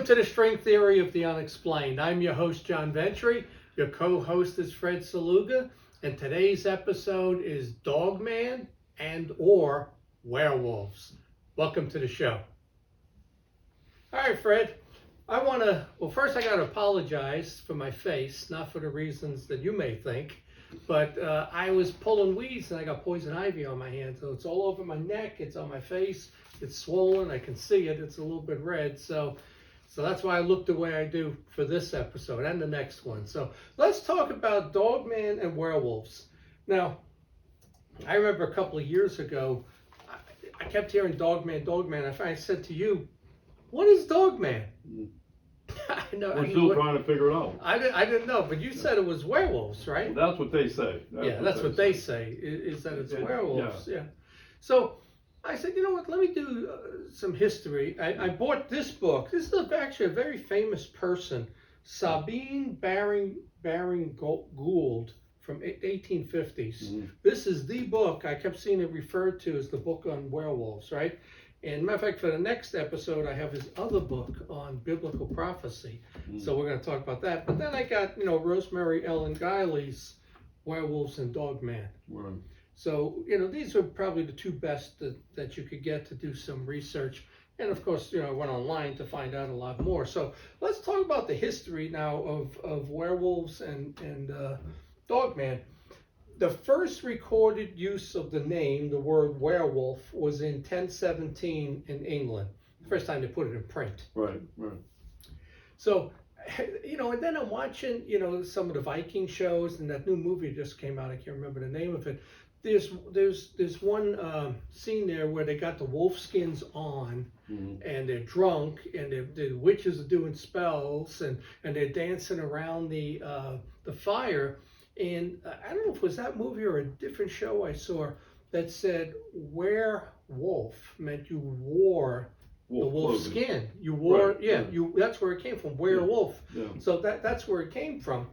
to the String Theory of the Unexplained. I'm your host, John Ventry. Your co-host is Fred Saluga. And today's episode is Dogman and or Werewolves. Welcome to the show. All right, Fred. First I got to apologize for my face, not for the reasons that you may think. But I was pulling weeds and I got poison ivy on my hand. So it's all over my neck, it's on my face, it's swollen, I can see it, it's a little bit red. So that's why I look the way I do for this episode and the next one. So let's talk about Dogman and Werewolves. Now, I remember a couple of years ago, I kept hearing Dogman. I said to you, what is Dogman? We're still trying to figure it out. I didn't know, but you said it was werewolves, right? Well, that's what they say. That's what they say, is that it's werewolves. Yeah. So I said, you know what, let me do some history. I bought this book. This is actually a very famous person, Sabine Baring-Gould from 1850s. Mm-hmm. This is the book. I kept seeing it referred to as the book on werewolves, right? And matter of fact, for the next episode, I have his other book on biblical prophecy. Mm. So we're going to talk about that. But then I got, Rosemary Ellen Guiley's Werewolves and Dogman. Right. So, these are probably the two best that you could get to do some research. And of course, I went online to find out a lot more. So let's talk about the history now of werewolves and Dogman. The first recorded use of the name, the word werewolf, was in 1017 in England. The first time they put it in print. Right. So, and then I'm watching, some of the Viking shows, and that new movie just came out. I can't remember the name of it. There's one scene there where they got the wolf skins on, mm-hmm. and they're drunk, and the witches are doing spells, and they're dancing around the fire. And I don't know if it was that movie or a different show I saw that said werewolf meant you wore the wolf skin. You wore, right. That's where it came from, werewolf. Yeah. So that's where it came from,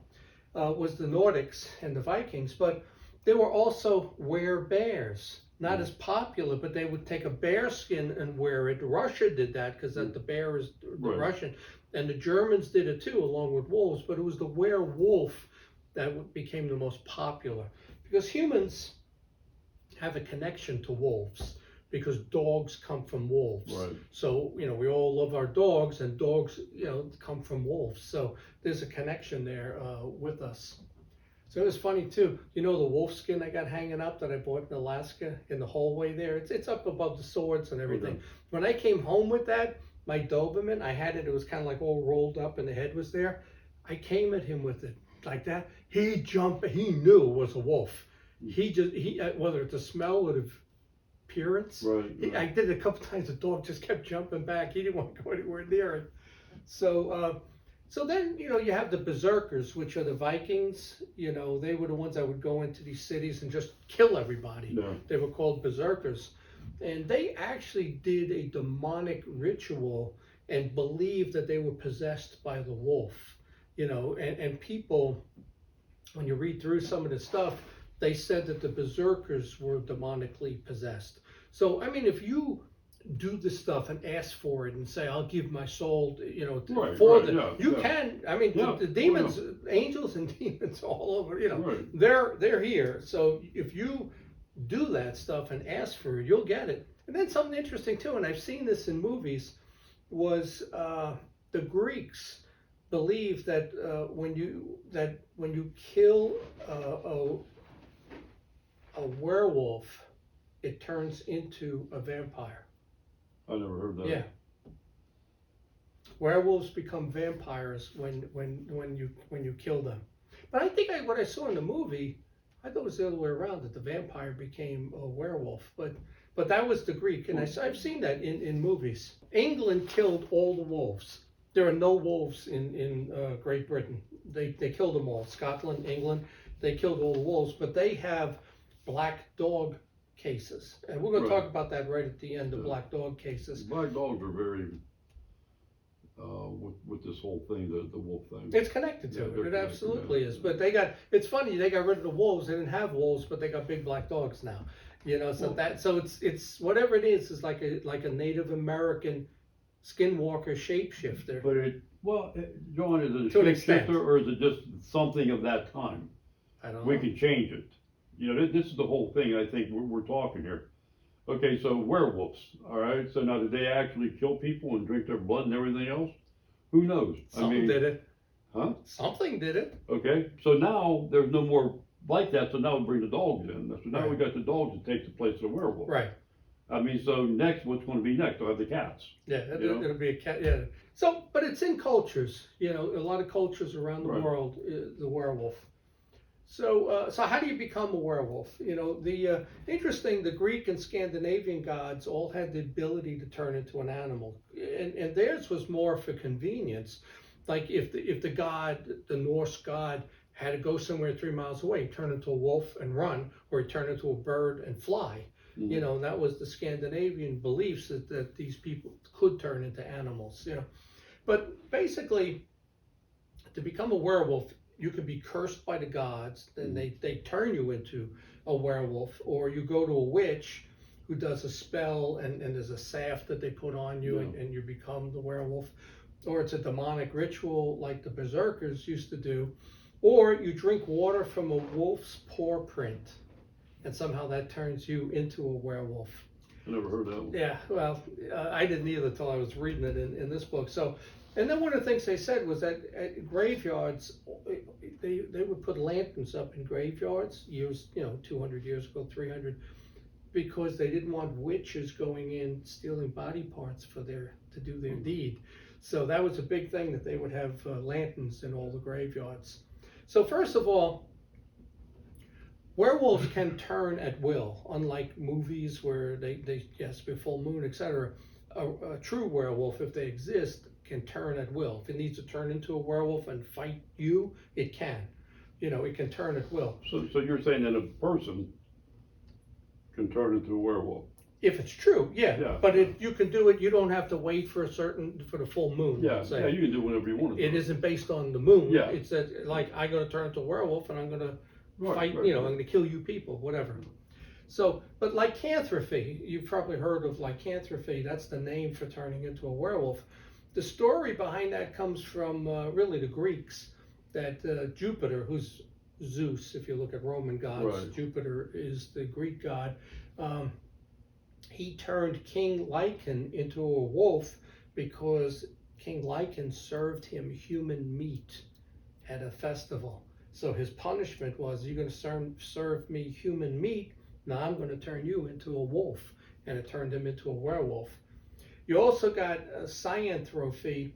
was the Nordics and the Vikings. But they were also werebears, not as popular, but they would take a bear skin and wear it. Russia did that because the bear is the Russian. And the Germans did it too, along with wolves. But it was the werewolf that became the most popular, because humans have a connection to wolves because dogs come from wolves. Right. So, we all love our dogs, and dogs, come from wolves. So there's a connection there with us. So it was funny too. The wolf skin I got hanging up that I bought in Alaska in the hallway there, it's up above the swords and everything. Okay. When I came home with that, my Doberman, I had it, it was kind of like all rolled up and the head was there. I came at him with it like that. He jumped, he knew it was a wolf. He whether it's the smell or the appearance. Right. I did it a couple times, the dog just kept jumping back. He didn't want to go anywhere near it. So then, you have the berserkers, which are the Vikings. They were the ones that would go into these cities and just kill everybody. Yeah. They were called berserkers. And they actually did a demonic ritual and believed that they were possessed by the wolf. And people, when you read through some of the stuff, they said that the berserkers were demonically possessed. So, if you do this stuff and ask for it and say, I'll give my soul, you can. The demons, angels and demons all over, they're here. So if you do that stuff and ask for it, you'll get it. And then something interesting too, and I've seen this in movies, was the Greeks believe that when you kill a werewolf, it turns into a vampire. I never heard that. Yeah. Werewolves become vampires when you kill them. But I think what I saw in the movie, I thought it was the other way around, that the vampire became a werewolf. But that was the Greek, and I've seen that in movies. England killed all the wolves. There are no wolves in Great Britain. They killed them all. Scotland, England, they killed all the wolves, but they have black dog cases. And we're going to talk about that right at the end, the black dog cases. Black dogs are very, with this whole thing, the wolf thing. It's connected to it. It absolutely is. But it's funny, they got rid of the wolves. They didn't have wolves, but they got big black dogs now. So it's whatever it is like a Native American Skinwalker shapeshifter. But John, is it To a an extent. shapeshifter or is it just something of that time? I don't We know. can change it. You know, this is the whole thing I think we're talking here. Okay, so werewolves, all right? So now, did they actually kill people and drink their blood and everything else? Who knows? Something did it. Huh? Something did it. Okay, so now there's no more like that, so now we bring the dogs in. So now Right. we got the dogs to take the place of the werewolf. Right. I mean, so next, what's going to be next? I'll have the cats. Yeah, You know? it'll be a cat. Yeah. So, but it's in cultures. You know, a lot of cultures around the Right. world, the werewolf. So, so how do you become a werewolf? You know, the interesting, the Greek and Scandinavian gods all had the ability to turn into an animal, and theirs was more for convenience. Like if the god, the Norse god, had to go somewhere 3 miles away, turn into a wolf and run, or he turn into a bird and fly. Mhm. You know, that was the Scandinavian beliefs that these people could turn into animals. You know, but basically, to become a werewolf, you can be cursed by the gods, then they turn you into a werewolf, or you go to a witch who does a spell and there's a salve that they put on you, Yeah. and you become the werewolf, or it's a demonic ritual like the berserkers used to do, or you drink water from a wolf's paw print and somehow that turns you into a werewolf. I never heard that one. Yeah, well, I didn't either until I was reading it in this book. So, and then one of the things they said was that at graveyards, they would put lanterns up in graveyards years, 200 years ago, 300, because they didn't want witches going in stealing body parts to do their deed. So that was a big thing, that they would have lanterns in all the graveyards. So first of all, werewolves can turn at will, unlike movies where they yes, be full moon, etc. A true werewolf, if they exist, can turn at will. If it needs to turn into a werewolf and fight you, it can. It can turn at will. So you're saying that a person can turn into a werewolf? If it's true, yeah. Yeah. But you can do it. You don't have to wait for the full moon. Yeah, let's say. yeah, you can do whatever you want to do. It isn't based on the moon. Yeah. It's that, like, I'm going to turn into a werewolf and I'm going to Right, fight, right, I'm going to kill you people, whatever. So, but lycanthropy, you've probably heard of lycanthropy. That's the name for turning into a werewolf. The story behind that comes from really the Greeks, that Jupiter, who's Zeus, if you look at Roman gods, Right. Jupiter is the Greek god. He turned King Lycan into a wolf because King Lycan served him human meat at a festival. So his punishment was, you're going to serve me human meat, now I'm going to turn you into a wolf. And it turned him into a werewolf. You also got cyanthropy,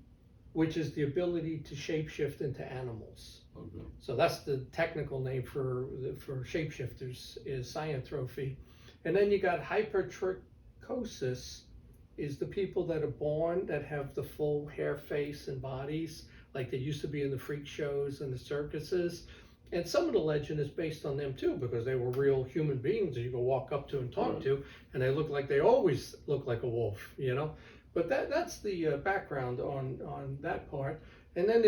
which is the ability to shapeshift into animals. Okay. So that's the technical name for shapeshifters, is cyanthropy. And then you got hypertrichosis, is the people that are born that have the full hair, face, and bodies, like they used to be in the freak shows and the circuses. And some of the legend is based on them too, because they were real human beings that you could walk up to and talk Right. to, and they always look like a wolf, But that's the background on that part. And then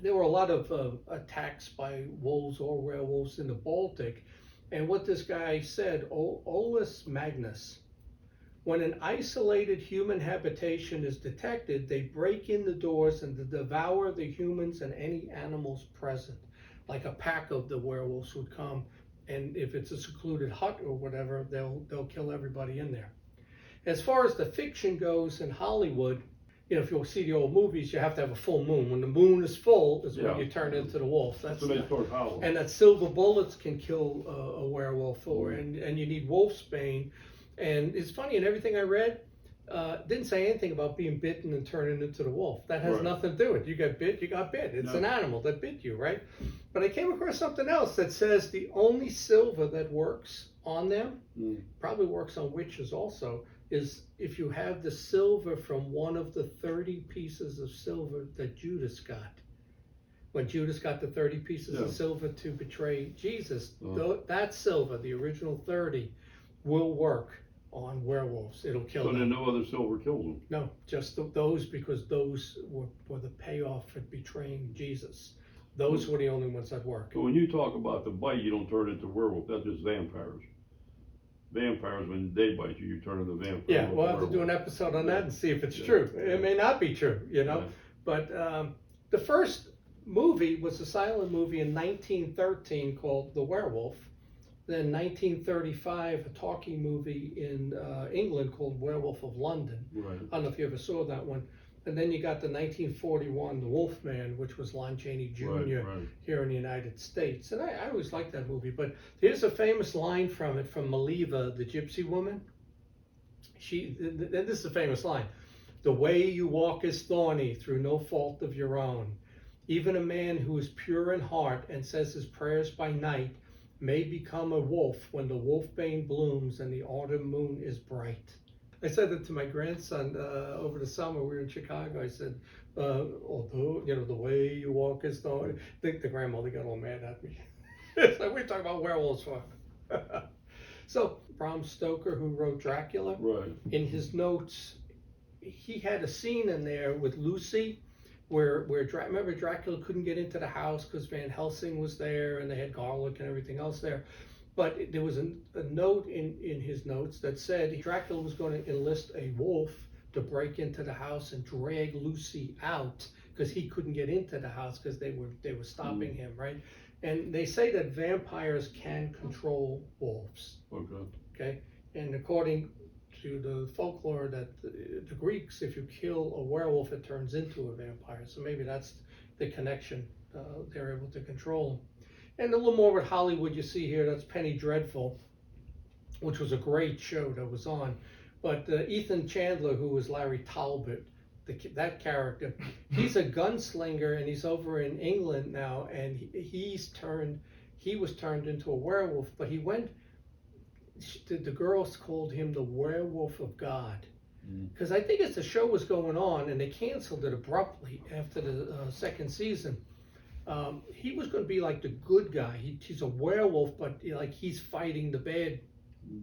there were a lot of attacks by wolves or werewolves in the Baltic. And what this guy said, Olus Magnus, when an isolated human habitation is detected, they break in the doors and devour the humans and any animals present. Like a pack of the werewolves would come, and if it's a secluded hut or whatever, they'll kill everybody in there. As far as the fiction goes in Hollywood, if you'll see the old movies, you have to have a full moon. When the moon is full is when you turn into the wolf. That's when they start howling. And that silver bullets can kill a werewolf, and you need wolfsbane. And it's funny, in everything I read, didn't say anything about being bitten and turning into the wolf. That has Right. nothing to do with it. You got bit, you got bit. It's an animal that bit you, right? But I came across something else that says the only silver that works on them, probably works on witches also, is if you have the silver from one of the 30 pieces of silver that Judas got. When Judas got the 30 pieces of silver to betray Jesus, that silver, the original 30, will work on werewolves. It'll kill them. So then no other silver kills them? No, just those, because those were the payoff for betraying Jesus. Those were the only ones that work. So when you talk about the bite, you don't turn into a werewolf. That's just vampires. vampires, when they bite you, you turn into a vampire. Yeah, we'll have to do an episode on that and see if it's true. It may not be true, you know. Yeah. But the first movie was a silent movie in 1913 called The Werewolf. Then 1935, a talking movie in England called Werewolf of London. Right. I don't know if you ever saw that one. And then you got the 1941, The Wolfman, which was Lon Chaney Jr. Right. here in the United States. And I always liked that movie. But here's a famous line from it, from Maliva, the gypsy woman. This is a famous line. The way you walk is thorny through no fault of your own. Even a man who is pure in heart and says his prayers by night may become a wolf when the wolfbane blooms and the autumn moon is bright. I said that to my grandson over the summer. We were in Chicago. I said, although, you know, the way you walk is thorny. I think the grandmother got all mad at me. It's like, we're talking about werewolves for. So, Bram Stoker, who wrote Dracula, Right. in his notes, he had a scene in there with Lucy where remember Dracula couldn't get into the house because Van Helsing was there and they had garlic and everything else there. But there was a note in his notes that said Dracula was going to enlist a wolf to break into the house and drag Lucy out because he couldn't get into the house because they were stopping him, right? And they say that vampires can control wolves. Okay. And according to the folklore that the Greeks, if you kill a werewolf, it turns into a vampire. So maybe that's the connection. They're able to control them. And a little more with Hollywood, you see here, that's Penny Dreadful, which was a great show that was on. But Ethan Chandler, who was Larry Talbot, that character, he's a gunslinger and he's over in England now, and he was turned into a werewolf, but he went, the girls called him the Werewolf of God. Because I think as the show was going on, and they canceled it abruptly after the second season, he was going to be like the good guy. He's a werewolf, but like he's fighting the bad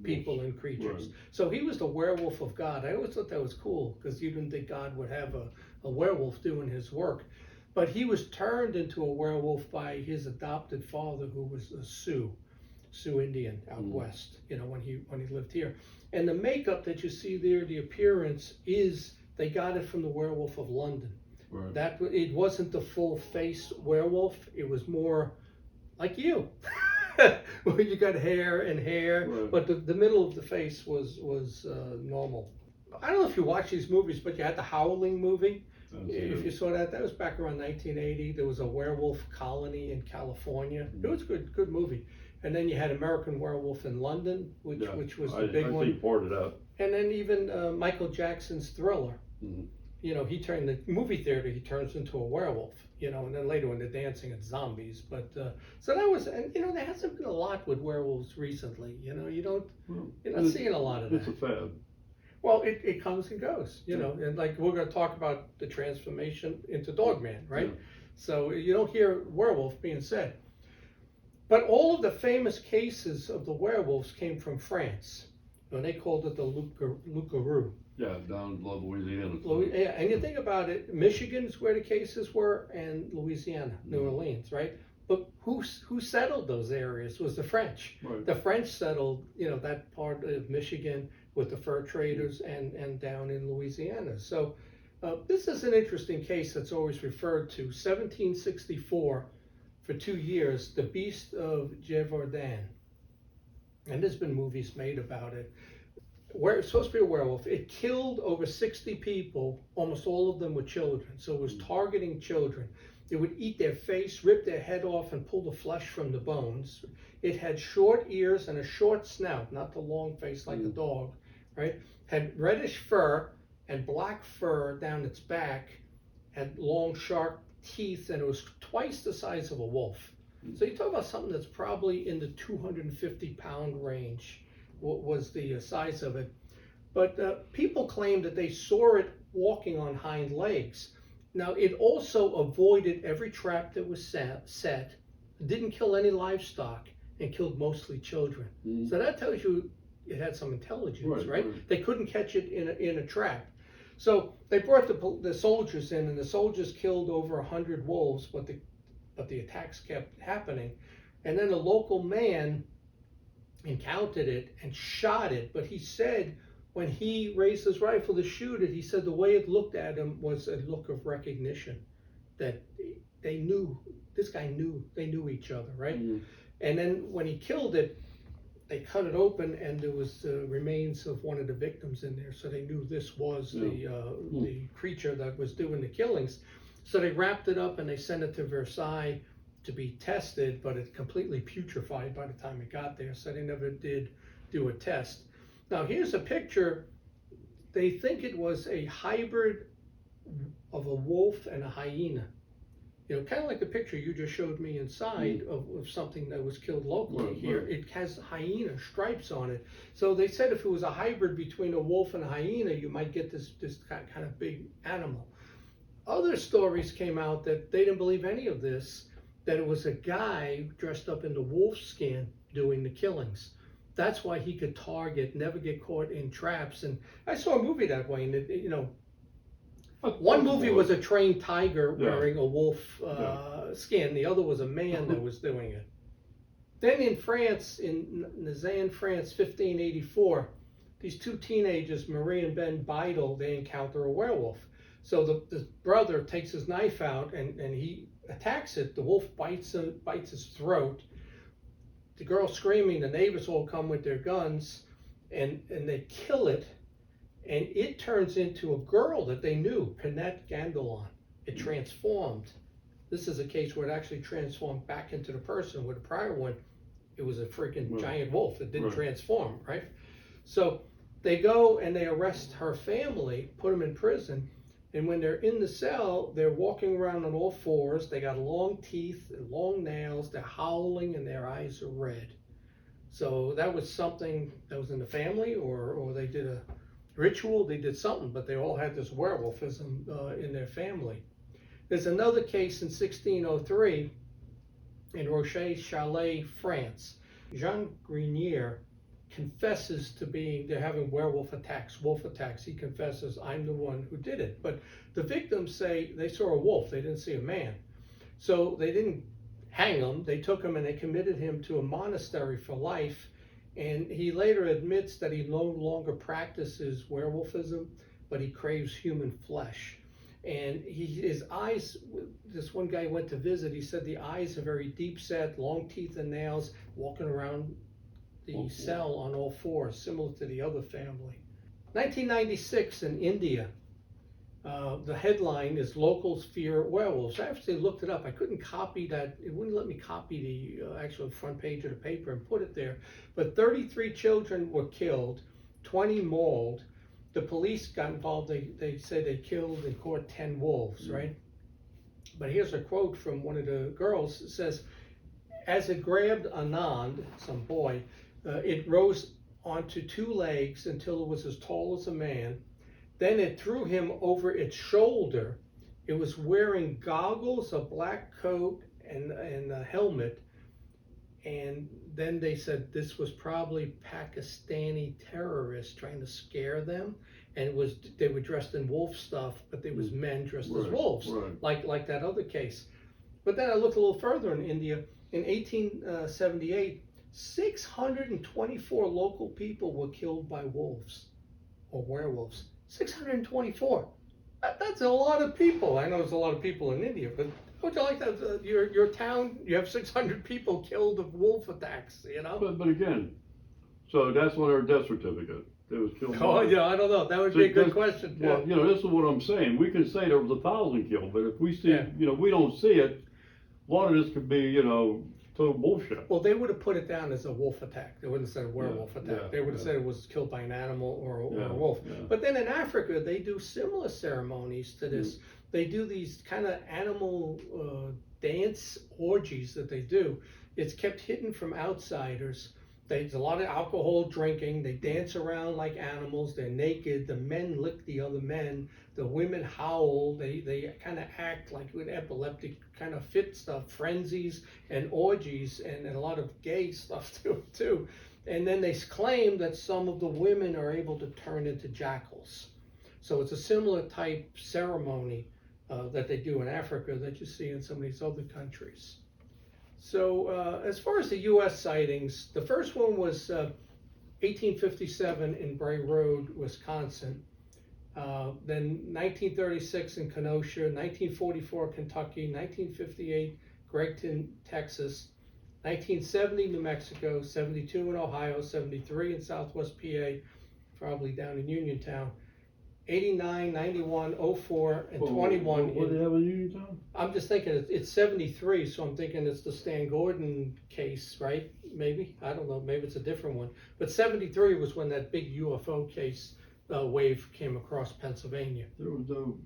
people and creatures. Right. So he was the Werewolf of God. I always thought that was cool because you didn't think God would have a werewolf doing his work. But he was turned into a werewolf by his adopted father, who was a Sioux Indian out west, you know, when he lived here. And the makeup that you see there, the appearance, is they got it from the Werewolf of London. Right. That it wasn't the full face werewolf. It was more like you, where you got hair, Right. but the middle of the face was normal. I don't know if you watch these movies, but you had the Howling movie. If you saw that was back around 1980. There was a werewolf colony in California. It was a good movie. And then you had American Werewolf in London, which was the big one. I think part of that. And then even Michael Jackson's Thriller. You know, he turned the movie theater, he turns into a werewolf, you know, and then later when they're dancing, it's zombies. But, so that was, and you know, there hasn't been a lot with werewolves recently, you know, you're not seeing a lot of that. It's a fad. Well, it comes and goes, you know, and like we're going to talk about the transformation into Dogman, right? Yeah. So you don't hear werewolf being said. But all of the famous cases of the werewolves came from France, and they called it the loup-garou. Yeah, down in Louisiana. Yeah, and you think about it, Michigan is where the cases were, and Louisiana, New Orleans, right? But who settled those areas was the French. Right. The French settled, you know, that part of Michigan with the fur traders and down in Louisiana. So this is an interesting case that's always referred to. 1764, for 2 years, the Beast of Gévaudan. And there's been movies made about it. It's supposed to be a werewolf. It killed over 60 people, almost all of them were children. So it was targeting children. It would eat their face, rip their head off, and pull the flesh from the bones. It had short ears and a short snout, not the long face like a dog, right? Had reddish fur and black fur down its back, had long, sharp teeth, and it was twice the size of a wolf. So you talk about something that's probably in the 250-pound range, was the size of it. But people claim that they saw it walking on hind legs. Now, it also avoided every trap that was set, didn't kill any livestock, and killed mostly children. So that tells you it had some intelligence, right? They couldn't catch it in a trap. So they brought the soldiers in, and the soldiers killed over 100 wolves, but the attacks kept happening. And then a local man encountered it and shot it. But he said when he raised his rifle to shoot it, he said the way it looked at him was a look of recognition, that they knew, this guy knew, they knew each other, right? Mm-hmm. And then when he killed it, they cut it open and there was the remains of one of the victims in there. So they knew this was the creature that was doing the killings. So they wrapped it up and they sent it to Versailles to be tested, but it completely putrefied by the time it got there. So they never did do a test. Now here's a picture. They think it was a hybrid of a wolf and a hyena. You know, kind of like the picture you just showed me inside of something that was killed locally. Here. It has hyena stripes on it. So they said if it was a hybrid between a wolf and a hyena, you might get this kind of big animal. Other stories came out that they didn't believe any of this, that it was a guy dressed up in the wolf skin doing the killings. That's why he could target, never get caught in traps. And I saw a movie that way, and it, you know, one movie was a trained tiger wearing a wolf skin. The other was a man that was doing it. Then in France, in Nizan, France, 1584, these two teenagers, Marie and Ben Beidel, they encounter a werewolf. So the brother takes his knife out and he attacks it. The wolf bites his throat. The girl's screaming. The neighbors all come with their guns and they kill it. And it turns into a girl that they knew, Pinette Gandelon. It transformed. This is a case where it actually transformed back into the person. With the prior one, it was a freaking giant wolf that didn't transform, right? So they go and they arrest her family, put them in prison. And when they're in the cell, they're walking around on all fours. They got long teeth, long nails. They're howling and their eyes are red. So that was something that was in the family, or they did a ritual, they did something, but they all had this werewolfism in their family. There's another case in 1603 in Rocher Chalet, France. Jean Grenier confesses to they're having wolf attacks. He confesses, I'm the one who did it. But the victims say they saw a wolf, they didn't see a man. So they didn't hang him, they took him and they committed him to a monastery for life. And he later admits that he no longer practices werewolfism, but he craves human flesh. And his eyes, this one guy went to visit, he said the eyes are very deep set, long teeth and nails, walking around the cell on all fours, similar to the other family. 1996 in India, the headline is Locals Fear Werewolves. I actually looked it up. I couldn't copy that. It wouldn't let me copy the actual front page of the paper and put it there. But 33 children were killed, 20 mauled. The police got involved. They say they killed and caught 10 wolves, right? But here's a quote from one of the girls. It says, as it grabbed Anand, some boy, it rose onto two legs until it was as tall as a man. Then it threw him over its shoulder. It was wearing goggles, a black coat, and a helmet. And then they said this was probably Pakistani terrorists trying to scare them. And they were dressed in wolf stuff, but there was men dressed as wolves, like that other case. But then I looked a little further in India. In 1878, 624 local people were killed by wolves or werewolves. 624. That's a lot of people. I know there's a lot of people in India, but would you like that? Your town, you have 600 people killed of wolf attacks, you know? But again, so that's on our death certificate. They was killed. Oh, yeah, I don't know. That would be a good question. Well, you know, this is what I'm saying. We can say there was 1,000 killed, but if we see, you know, we don't see it, a lot of this could be, you know, total bullshit. Well, they would have put it down as a wolf attack. They wouldn't have said a werewolf attack. They would have said it was killed by an animal or a wolf. But then in Africa, they do similar ceremonies to this. They do these kind of animal dance orgies that they do. It's kept hidden from outsiders. There's a lot of alcohol drinking. They dance around like animals. They're naked. The men lick the other men. The women howl. They kind of act like with epileptic kind of fit stuff, frenzies and orgies, and a lot of gay stuff too. And then they claim that some of the women are able to turn into jackals. So it's a similar type ceremony that they do in Africa that you see in some of these other countries. So as far as the U.S. sightings, the first one was 1857 in Bray Road, Wisconsin. Then 1936 in Kenosha, 1944 Kentucky, 1958 Gregton, Texas, 1970 New Mexico, 72 in Ohio, 73 in Southwest PA, probably down in Uniontown, 89, 91, 04, and 21. What do they have in Uniontown? I'm just thinking it's 73, so I'm thinking it's the Stan Gordon case, right? Maybe, I don't know, maybe it's a different one. But 73 was when that big UFO case wave came across Pennsylvania. There was no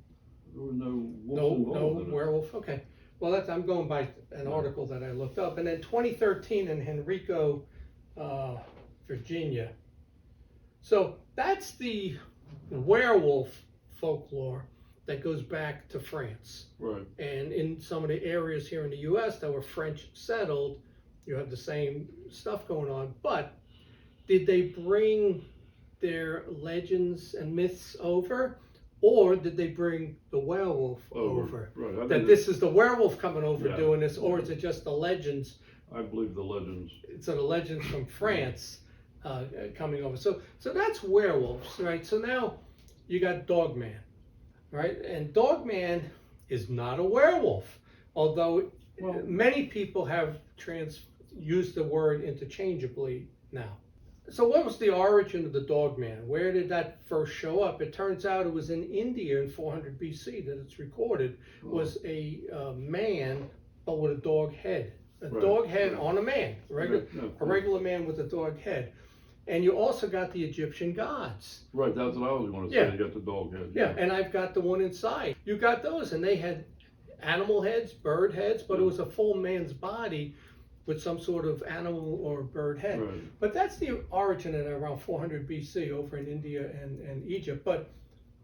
wolves No involved in it. werewolf. Okay. Well, I'm going by an article that I looked up, and then 2013 in Henrico, Virginia. So that's the werewolf folklore that goes back to France. Right. And in some of the areas here in the U.S. that were French settled, you have the same stuff going on. But did they bring their legends and myths over, or did they bring the werewolf over? Right. That this is the werewolf coming over Yeah. doing this, or is it just the legends? I believe the legends. So the legends from France coming over. So that's werewolves, right? So now you got Dogman, right? And Dogman is not a werewolf, although many people have used the word interchangeably now. So what was the origin of the Dogman? Where did that first show up? It turns out it was in India in 400 BC that it's recorded, was a man, but with a dog head. A dog head on a man, a regular man with a dog head. And you also got the Egyptian gods. Right, that's what I was going to say. Yeah. You got the dog head. Yeah, and I've got the one inside. You got those, and they had animal heads, bird heads, but it was a full man's body with some sort of animal or bird head. Right. But that's the origin at around 400 BC over in India and Egypt. But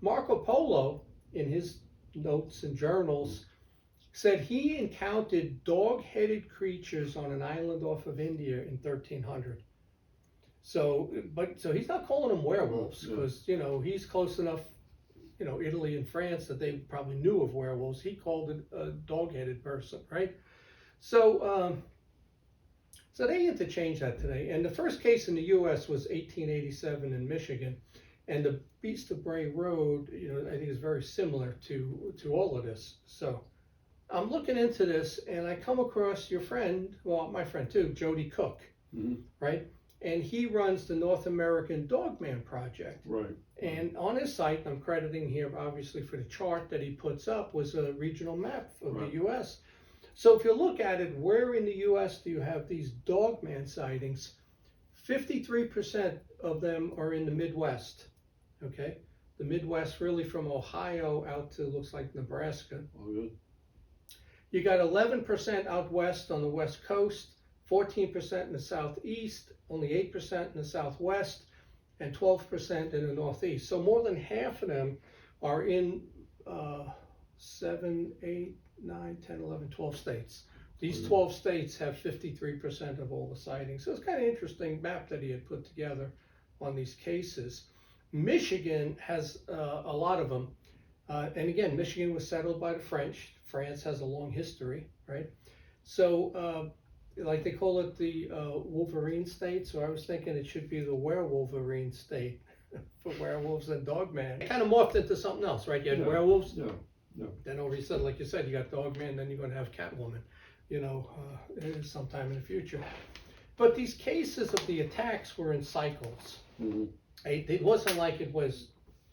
Marco Polo, in his notes and journals, said he encountered dog-headed creatures on an island off of India in 1300. So he's not calling them werewolves because, he's close enough, Italy and France that they probably knew of werewolves. He called it a dog-headed person, right? So they interchange that today. And the first case in the U.S. was 1887 in Michigan. And the Beast of Bray Road, I think is very similar to all of this. So I'm looking into this, and I come across your friend, my friend too, Jody Cook, right? And he runs the North American Dogman Project. Right. And on his site, I'm crediting here obviously for the chart that he puts up, was a regional map of the U.S. So if you look at it, where in the U.S. do you have these Dogman sightings? 53% of them are in the Midwest, okay? The Midwest really from Ohio out to looks like Nebraska. Oh, good. You got 11% out west on the West Coast, 14% in the Southeast, only 8% in the Southwest, and 12% in the Northeast. So more than half of them are in 7, 8, 9, 10, 11, 12 states. These 12 states have 53% of all the sightings. So it's kind of interesting map that he had put together on these cases. Michigan has a lot of them. And again, Michigan was settled by the French. France has a long history, right? So, like they call it the Wolverine state. So I was thinking it should be the Werewolverine state for werewolves and Dogman. It kind of morphed into something else, right? You had werewolves. Yeah. Then over you said, like you said, you got Dogman, then you're going to have Catwoman, sometime in the future. But these cases of the attacks were in cycles. Mm-hmm. It wasn't like it was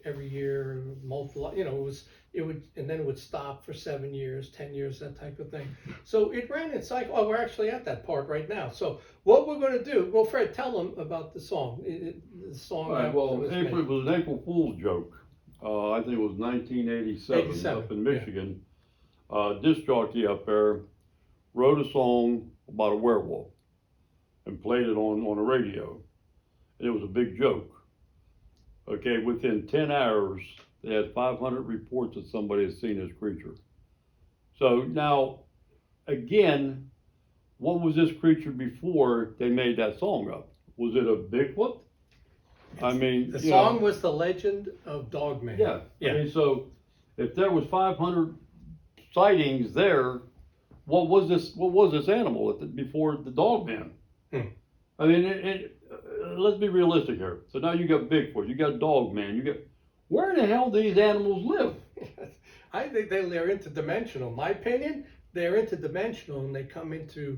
every year, multiple, and then it would stop for 7 years, 10 years, that type of thing. So it ran in cycle. Oh, we're actually at that part right now. So what we're going to do, well, Fred, tell them about the song. The song. All right, well, it was an April Fool's joke. I think it was 1987 up in Michigan. Disc jockey up there wrote a song about a werewolf and played it on the radio. And it was a big joke. Okay, within 10 hours, they had 500 reports that somebody had seen this creature. So now, again, what was this creature before they made that song up? Was it a Bigfoot? I mean, the song was The Legend of Dogman. Yeah. I mean, so if there was 500 sightings there, what was this animal before the Dogman? I mean, let's be realistic here. So now you got Bigfoot, you got Dogman, where the hell do these animals live? I think they're interdimensional. My opinion, they're interdimensional and they come into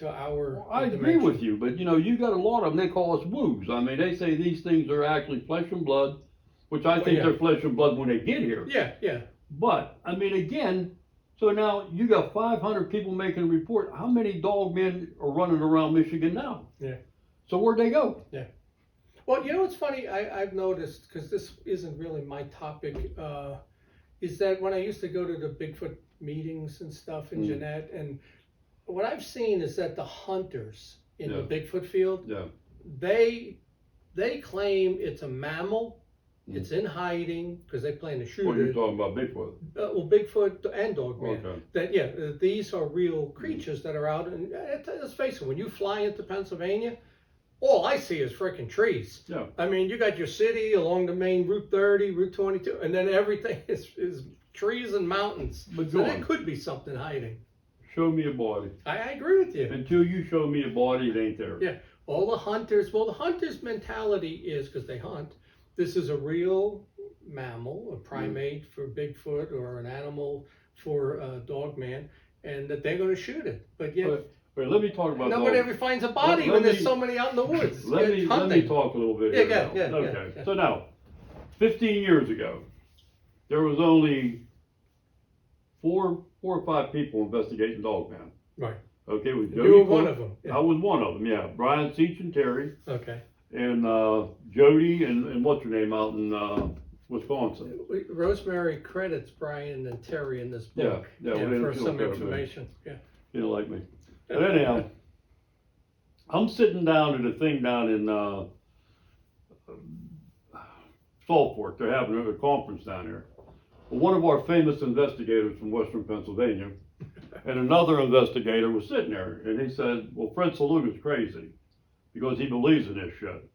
our I agree with you, but you got a lot of them, they call us woos. I mean, they say these things are actually flesh and blood, which I think they're flesh and blood when they get here. Yeah, yeah. But, I mean, again, so now you got 500 people making a report. How many Dogmen are running around Michigan now? Yeah. So where'd they go? Yeah. Well, what's funny, I've noticed, because this isn't really my topic, is that when I used to go to the Bigfoot meetings and stuff in Jeanette, and what I've seen is that the hunters in the Bigfoot field, they claim it's a mammal. It's in hiding because they plan to shoot it. What are you talking about, Bigfoot? Well, Bigfoot and Dogman. Okay. That these are real creatures that are out. And let's face it, when you fly into Pennsylvania, all I see is freaking trees. Yeah. I mean, you got your city along the main Route 30, Route 22, and then everything is trees and mountains. But so there could be something hiding. Show me a body. I agree with you. Until you show me a body, it ain't there. Yeah. All the hunters, the hunters' mentality is, because they hunt, this is a real mammal, a primate for Bigfoot, or an animal for Dogman, and that they're going to shoot it. But yet, wait, let me talk about. Nobody ever finds a body when there's so many out in the woods. Let me talk a little bit. Okay. Yeah. So now, 15 years ago, there was only four or five people investigating Dogman. Right. Okay, with you were one of them. Yeah. I was one of them. Yeah, Brian, Seach, and Terry. Okay. And Jody and what's her name out in Wisconsin. Rosemary credits Brian and Terry in this book. For some information. Yeah. You don't like me. But anyhow, I'm sitting down at a thing down in Saltport. They're having a conference down there. Well, one of our famous investigators from Western Pennsylvania and another investigator was sitting there, and he said, well, Fred Saluga's crazy because he believes in this shit.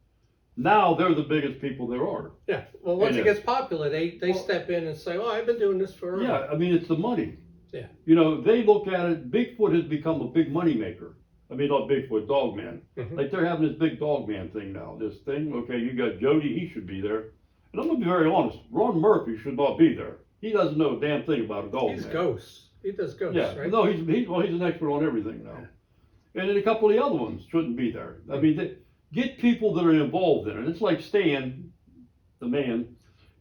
Now they're the biggest people there are. Yeah. Well, once it gets popular, they step in and say, oh, I've been doing this forever. Yeah, I mean, it's the money. Yeah. They look at it, Bigfoot has become a big money maker. I mean, not Bigfoot, Dogman. Like they're having this big Dogman thing now. This thing, okay, you got Jody, he should be there. And I'm going to be very honest, Ron Murphy should not be there. He doesn't know a damn thing about a Dogman. He's ghosts. He does ghosts, right? No, he's an expert on everything now. And then a couple of the other ones shouldn't be there. I mean, get people that are involved in it. It's like Stan, the man,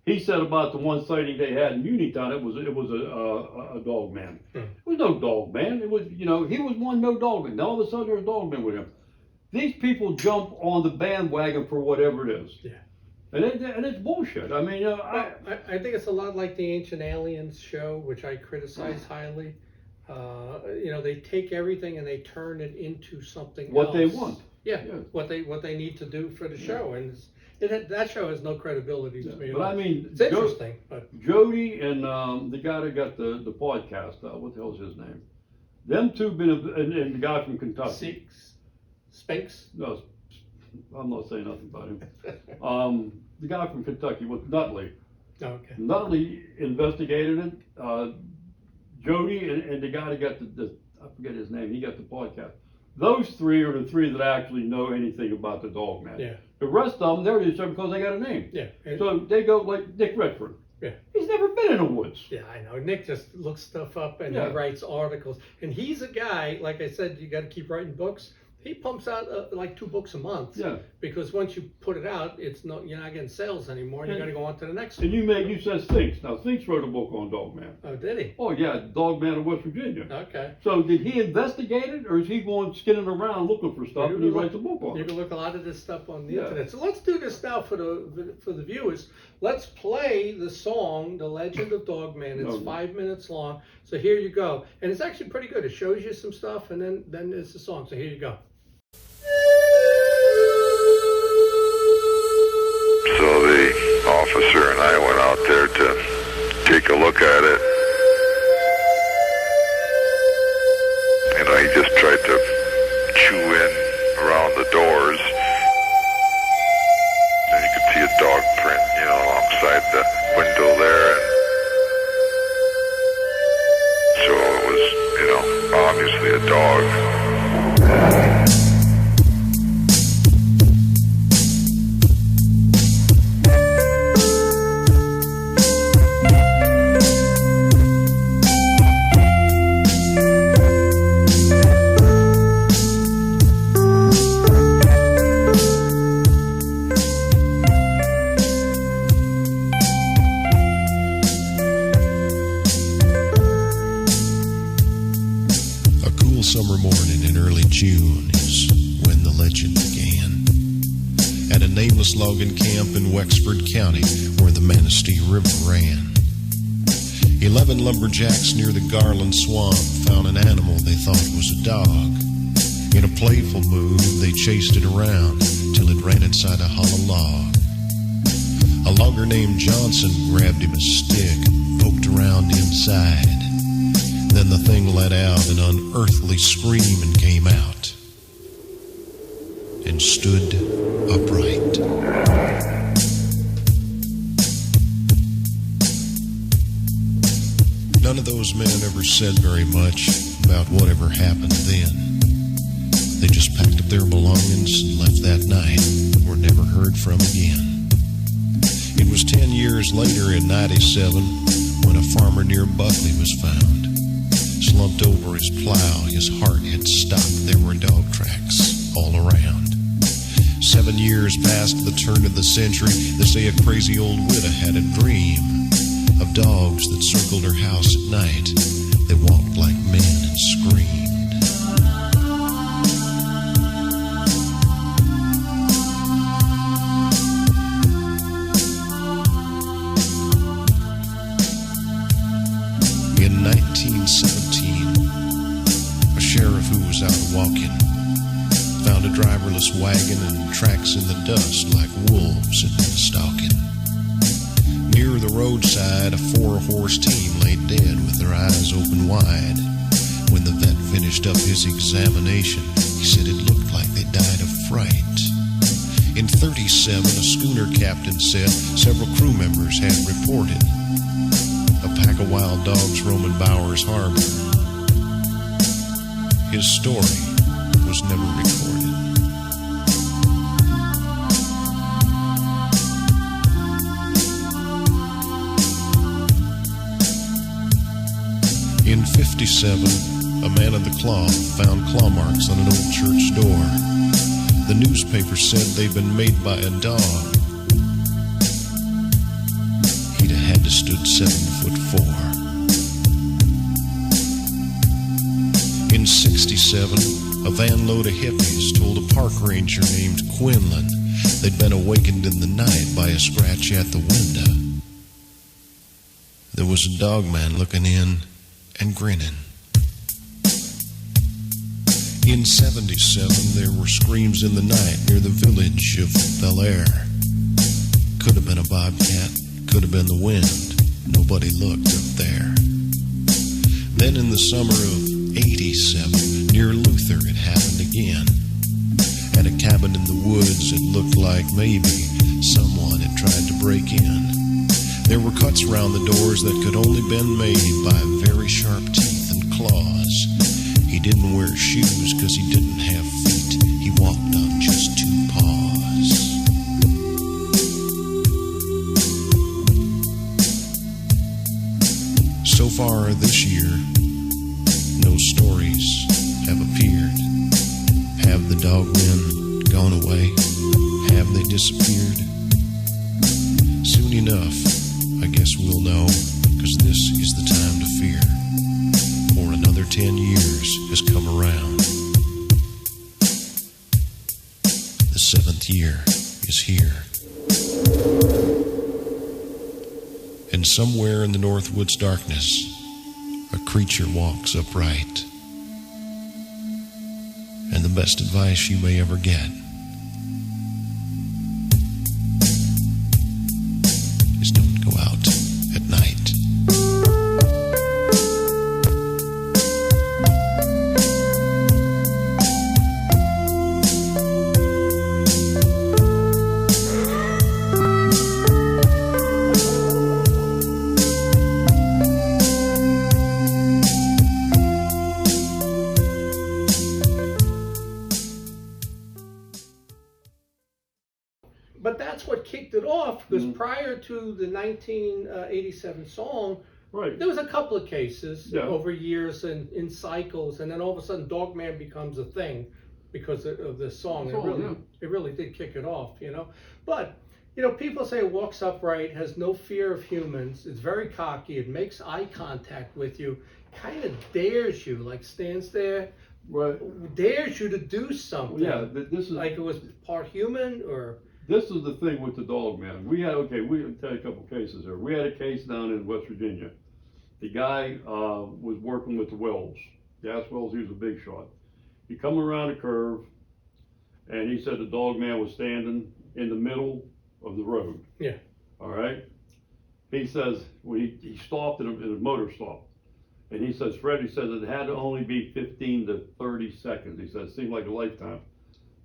he said about the one sighting they had in Uniontown, it was a dog man. It was no dog man. It was, he was one no dog man. Now all of a sudden there's a dog man with him. These people jump on the bandwagon for whatever it is. Yeah. And it's bullshit. I mean, I think it's a lot like the Ancient Aliens show, which I criticize highly. They take everything and they turn it into something else. What they want. Yeah. What they need to do for the show, and that show has no credibility to me. But I mean, it's interesting. But Jody and the guy that got the podcast, what the hell's his name? Them two and the guy from Kentucky. Spinks? No, I'm not saying nothing about him. The guy from Kentucky with Nutley. Okay. Nutley investigated it. Jody and the guy that got I forget his name, he got the podcast. Those three are the three that actually know anything about the Dogman. Yeah. The rest of them, they're just there because they got a name. Yeah. So they go like Dick Redford. Yeah. He's never been in the woods. Yeah, I know. Nick just looks stuff up and he writes articles. And he's a guy, like I said, you got to keep writing books. He pumps out like 2 books a month. Yeah. Because once you put it out, you're not getting sales anymore. You got to go on to the next one. And you said Spinks. Now Spinks wrote a book on Dogman. Oh, did he? Oh yeah, Dogman of West Virginia. Okay. So did he investigate it, or is he going skinning around looking for stuff and he writes a book on it? You can look a lot of this stuff on the internet. So let's do this now for the viewers. Let's play the song, The Legend of Dogman. It's 5 minutes long. So here you go. And it's actually pretty good. It shows you some stuff, and then it's the song. So here you go. So the officer and I went out there to take a look at it. He just tried to chew in around the doors. And you could see a dog print, alongside the window there. And so it was, dog. Summer morning in early June is when the legend began. At a nameless logging camp in Wexford County where the Manistee River ran. 11 lumberjacks near the Garland Swamp found an animal they thought was a dog. In a playful mood, they chased it around till it ran inside a hollow log. A logger named Johnson grabbed him a stick and poked around inside. Then the thing let out an unearthly scream and came out and stood upright. None of those men ever said very much about whatever happened then. They just packed up their belongings and left that night and were never heard from again. It was 10 years later in 97 when a farmer near Buckley was found. Slumped over his plow, his heart had stopped. There were dog tracks all around. 7 years past the turn of the century, they say a crazy old widow had a dream of dogs that circled her house at night. They walked like men and screamed. In 1917, a sheriff who was out walking found a driverless wagon and tracks in the dust like wolves had been stalking. Near the roadside, a 4-horse team lay dead with their eyes open wide. When the vet finished up his examination, he said it looked like they died of fright. In 37, a schooner captain said several crew members had reported a pack of wild dogs roaming Bowers Harbor. His story was never recorded. In 57, a man of the cloth found claw marks on an old church door. The newspaper said they'd been made by a dog. He'd have had to stood 7'4". In 67, a van load of hippies told a park ranger named Quinlan they'd been awakened in the night by a scratch at the window. There was a dogman looking in and grinning. In 77, there were screams in the night near the village of Bel Air. Could have been a bobcat, could have been the wind. Nobody looked up there. Then in the summer of 87, near Luther, it happened again. At a cabin in the woods, it looked like maybe someone had tried to break in. There were cuts around the doors that could only been made by very sharp teeth and claws. He didn't wear shoes because he didn't have feet. He walked on just 2 paws. So far this year, no stories have appeared. Have the dogmen gone away? Have they disappeared? Soon enough, I guess we'll know, because this is the time to fear. For another 10 years has come around. The 7th year is here. And somewhere in the Northwoods darkness, a creature walks upright. And the best advice you may ever get is don't go out at night. that's what kicked it off, because prior to the 1987 song, Right. there was a couple of cases Yeah. over years and in cycles, and then all of a sudden Dogman becomes a thing because of this song. It really did kick it off, you know. But, you know, people say it walks upright, has no fear of humans, it's very cocky, it makes eye contact with you, kind of dares you, like stands there, Right. dares you to do something. Yeah, this is like it was part human or... This is the thing with the Dogman. We tell you a couple cases here. We had a case down in West Virginia. The guy was working with the wells, gas wells. He was a big shot. He come around a curve, and he said the Dogman was standing in the middle of the road. Yeah. All right. He says when he stopped and his motor stopped, and he says, Fred, he says it had to only be 15 to 30 seconds. He says it seemed like a lifetime.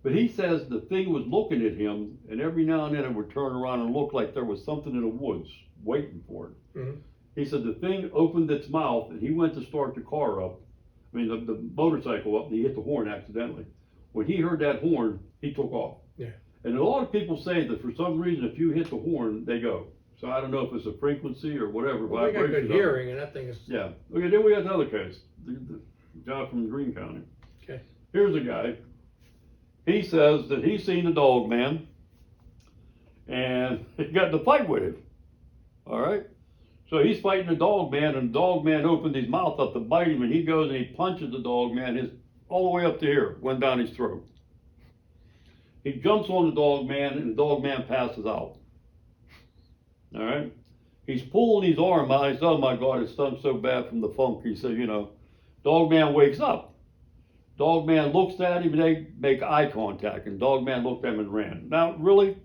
But he says the thing was looking at him, and every now and then it would turn around and look like there was something in the woods waiting for it. Mm-hmm. He said the thing opened its mouth, and he went to start the car up. I mean, the motorcycle up, and he hit the horn accidentally. When he heard that horn, he took off. Yeah. And a lot of people say that for some reason, if you hit the horn, they go. So I don't know if it's a frequency or whatever. Well, we got good hearing, and that thing is... Yeah. Okay, then we got another case. The guy from Greene County. Okay. Here's a guy. He says that he's seen the Dogman, and he got in a fight with him. All right? So he's fighting the Dogman, and the Dogman opened his mouth up to bite him, and he goes and he punches the Dogman all the way up to here, went down his throat. He jumps on the Dogman, and the Dogman passes out. All right? He's pulling his arm out. He says, oh my God, it stung so bad from the funk. He says, you know, Dogman wakes up. Dogman looks at him, and they make eye contact, and Dogman looked at him and ran. Now, really,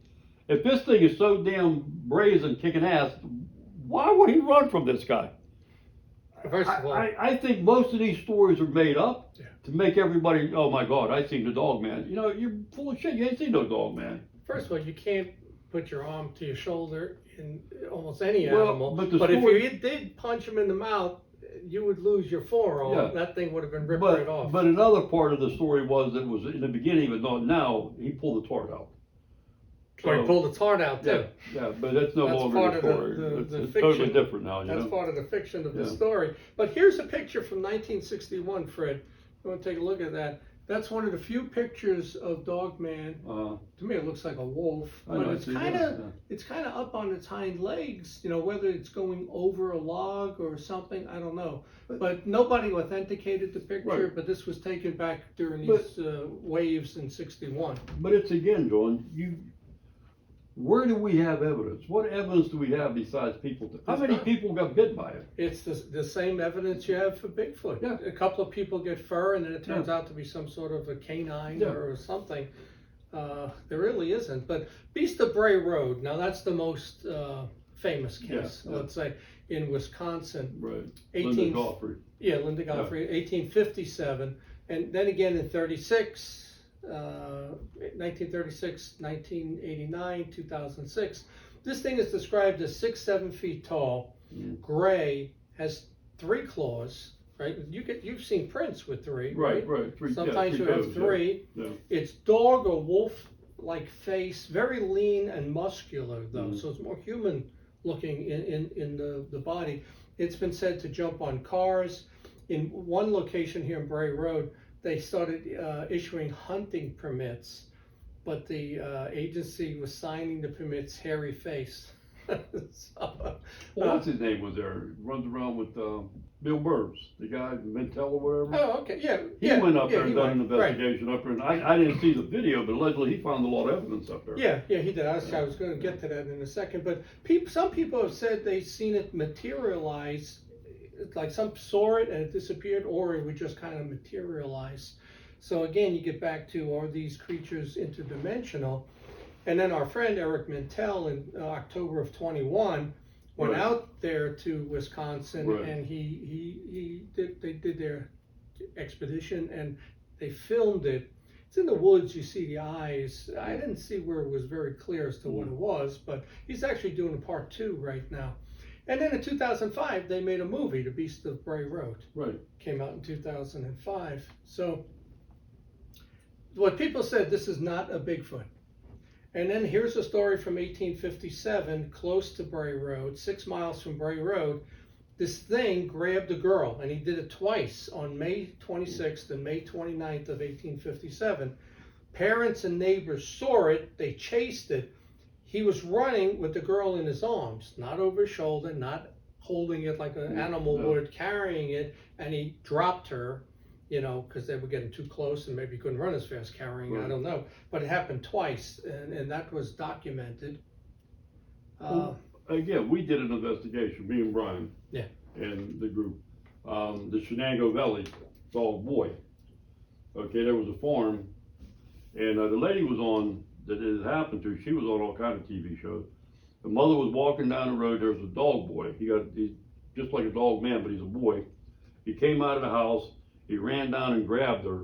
if this thing is so damn brazen, kicking ass, why would he run from this guy? First of all, I think most of these stories are made up Yeah. to make everybody, oh my God, I seen the Dogman. You know, you're full of shit. You ain't seen no Dogman. first of all, you can't put your arm to your shoulder in almost any Well, animal. but But if story- you did punch him in the mouth, you would lose your forearm. Yeah. That thing would have been ripped right off. But another part of the story was that it was in the beginning, but not now, he pulled the tart out. So he pulled its heart out too. Yeah, but that's no That's longer part the of the- story. the It's fiction. totally different now, you That's know? part of the fiction of the Yeah. story. But here's a picture from 1961, Fred. You want to take a look at that? That's one of the few pictures of Dogman. To me, it looks like a wolf, I but know, it's see, kind yeah, of yeah. it's kind of up on its hind legs. You know, whether it's going over a log or something, I don't know. But nobody authenticated the picture. Right. But this was taken back during But- these waves in '61. But it's again, John, where do we have evidence? What evidence do we have besides people? How There's many not. people got bit by it? It's the same evidence you have for Bigfoot. Yeah. A couple of people get fur, and then it turns out to be some sort of a canine Yeah. or something. There really isn't. But Beast of Bray Road, now that's the most famous case, Yeah. let's say, in Wisconsin. Right. 18 Linda Goffrey. Yeah, Linda Godfrey, 1857. And then again in 36, 1936, 1989, 2006. This thing is described as 6-7 feet tall, gray, has 3 claws, right? You've seen prints with 3, Right. Sometimes you have 3. Yeah. It's dog or wolf-like face, very lean and muscular though, Mhm. so it's more human looking in the body. It's been said to jump on cars. In one location here in Bray Road, they started issuing hunting permits, but the agency was signing the permits hairy face. So, Well, what's his name was there? Runs around with Bill Burns, the guy in Mintel or whatever. oh, okay, yeah. He yeah, went up yeah, there and he done an went, right. investigation up there, and I didn't see the video, but allegedly he found a lot of evidence up there. Yeah, he did. I was going to get to that in a second. But some people have said they've seen it materialize, like some saw it and it disappeared, or it would just kind of materialize. So again, you get back to, are these creatures interdimensional? And then our friend Eric Mintel in October of 21 went Right. out there to Wisconsin, Right. and they did their expedition and they filmed it. It's in the woods, you see the eyes. I didn't see where it was very clear as to what it was, but he's actually doing part 2 right now. And then in 2005, they made a movie, The Beast of Bray Road. Right. Came out in 2005. So what people said, this is not a Bigfoot. And then here's a story from 1857, close to Bray Road, 6 miles from Bray Road. This thing grabbed a girl, and he did it twice, on May 26th and May 29th of 1857. Parents and neighbors saw it. They chased it. He was running with the girl in his arms, not over his shoulder, not holding it like an animal would, carrying it, and he dropped her, you know, because they were getting too close and maybe couldn't run as fast carrying, I don't know. But it happened twice, and that was documented. Again, we did an investigation, me and Brian. Yeah. And the group. The Shenango Valley Dog Boy. Okay, there was a farm, and the lady was on, that it happened to, she was on all kind of TV shows. The mother was walking down the road, there was a dog boy. He's just like a dog man, but he's a boy. He came out of the house, he ran down and grabbed her,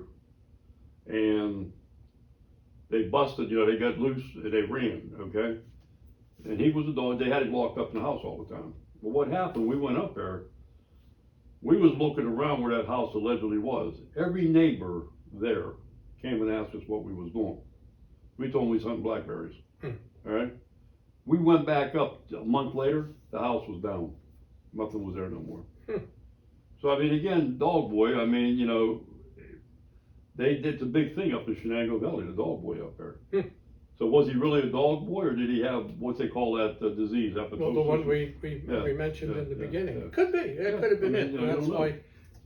and they busted, you know, they got loose and they ran, okay? And he was a dog, they had him locked up in the house all the time. But what happened, we went up there, we was looking around where that house allegedly was. Every neighbor there came and asked us what we was doing. We told them we was hunting blackberries, all right? We went back up a month later, the house was down. Nothing was there no more. So, I mean, again, Dog Boy, I mean, you know, they did the big thing up in Shenango Valley, the Dog Boy up there. So was he really a dog boy, or did he have, what they call that disease, Hypertrichosis? Well, the one we mentioned in the beginning. Could be, it could have been it, and that's why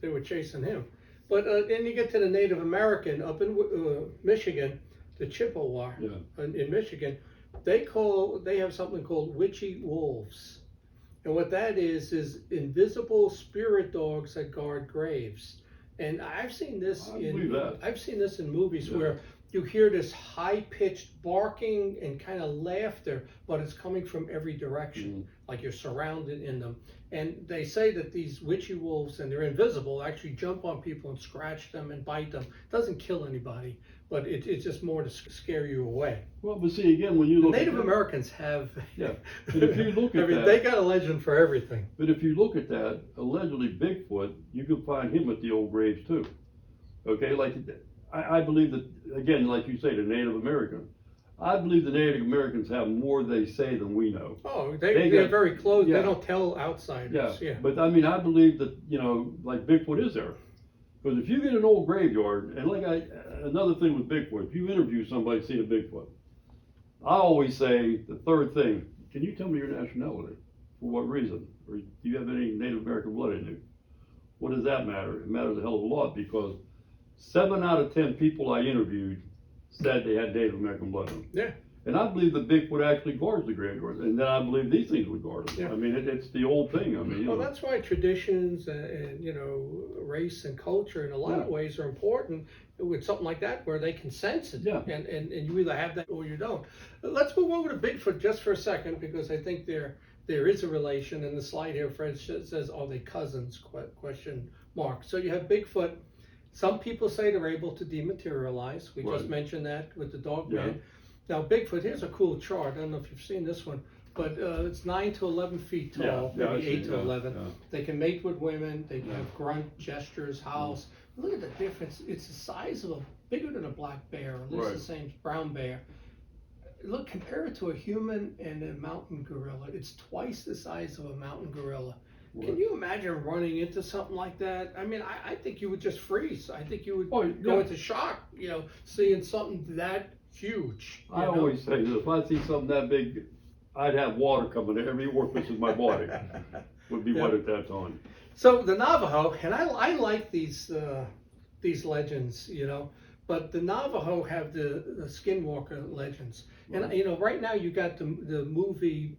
they were chasing him. But then you get to the Native American up in Michigan, the Chippewa in Michigan. They have something called Witchy Wolves. And what that is invisible spirit dogs that guard graves. And I've seen this in movies where you hear this high-pitched barking and kind of laughter, but it's coming from every direction, like you're surrounded in them. And they say that these witchy wolves, and they're invisible, actually jump on people and scratch them and bite them. It doesn't kill anybody, but it's just more to scare you away. Well, but see, again, when you look Native Americans have, but if you look at that, they got a legend for everything. But if you look at that, allegedly Bigfoot, you can find him at the old graves too. Okay, like, I believe that, again, like you say, the Native American. I believe the Native Americans have more they say than we know. Oh, they're very close. They don't tell outsiders. Yeah. But I mean, I believe that, you know, like Bigfoot is there. Because if you get an old graveyard, and like another thing with Bigfoot, if you interview somebody seeing a Bigfoot, I always say the third thing, can you tell me your nationality? For what reason? Or do you have any Native American blood in you? What does that matter? It matters a hell of a lot, because 7 out of 10 people I interviewed said they had Native American blood in them. Yeah. And I believe that Bigfoot actually guards the graveyard, and then I believe these things would guard them. Yeah. I mean, it's the old thing. I mean, well, that's why traditions and you know, race and culture in a lot of ways are important with something like that, where they can sense it. Yeah. And you either have that or you don't. Let's move over to Bigfoot just for a second, because I think there is a relation. In the slide here, Fred says, "Are they cousins?" Question mark. So you have Bigfoot. Some people say they're able to dematerialize. We just mentioned that with the Dogman. Now, Bigfoot, here's a cool chart. I don't know if you've seen this one, but it's 9 to 11 feet tall, maybe 8 to 11. Yeah. They can mate with women. They can have grunt, gestures, howls. Look at the difference. It's the size of bigger than a black bear, at least the same brown bear. Look, compare it to a human and a mountain gorilla. It's twice the size of a mountain gorilla. Can you imagine running into something like that? I mean, I think you would just freeze. I think you would go into shock, you know, seeing something that huge. I always say this, if I see something that big, I'd have water coming in every orifice in my body. Would be wet at that time. So the Navajo, and I like these legends, you know, but the Navajo have the Skinwalker legends. And, you know, right now you got the movie